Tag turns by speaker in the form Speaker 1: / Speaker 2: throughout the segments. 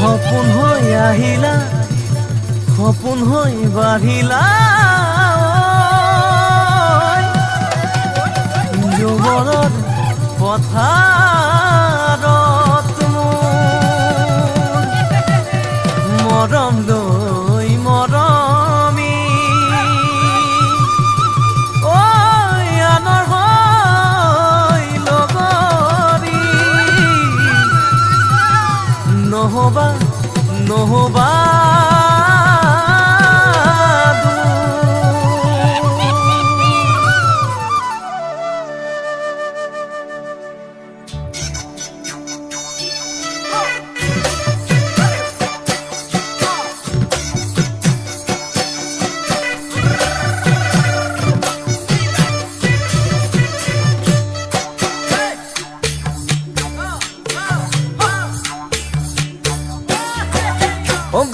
Speaker 1: সপোন হৈ আহিলা সপোন হৈ বাঢ়িলা যৌৱনত পথাৰত মৰম লৈ মৰমি আনৰ হৈ লগৰী নহবা নহবা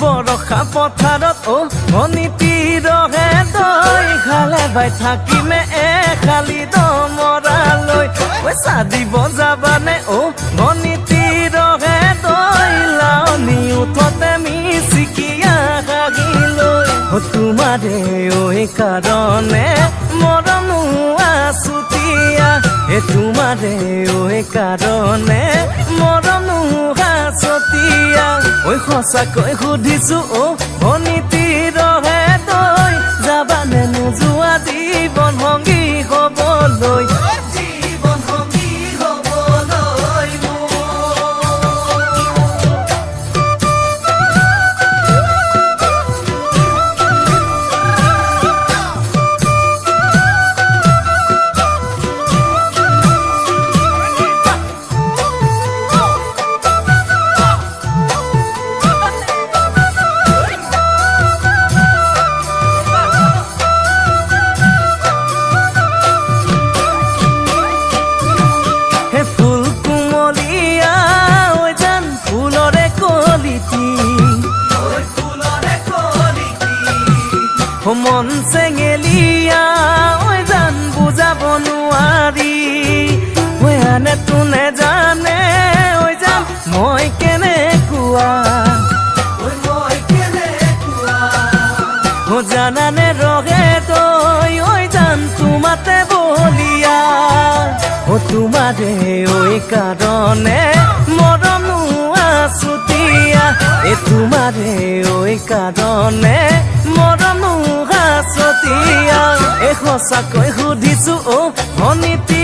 Speaker 1: বৰষা পথাৰত ভনীতি ৰহে দৈ খালে বাই থাকিমে খালি দমৰালৈ চাদিব যাবানে ভনীতি ৰহে দৈ লাৱনি উঠতে মিচিকিয়া হাগিলৈ তোমাৰে কাৰণে মৰম আছুতীয়া তোমাৰে কাৰণে মৰম হাছতীয়া সঁচাকৈ সুধিছো ভনীতি ৰহে দৈ যাবানে নোযোৱা জীৱন সংগী হ'বলৈ মন চেঙেলিয়া জান বুজাব নোৱাৰি আনে তোনে জানে জান মই কেনেকুৱা জানানে ৰহে তই জান তোমাতে বলিয়া তোমাৰে কাৰণে মৰম আছুতীয়া তোমাৰে কাৰণে মৰম হাছতীয়া সঁচাকৈ সুধিছো ভনীতি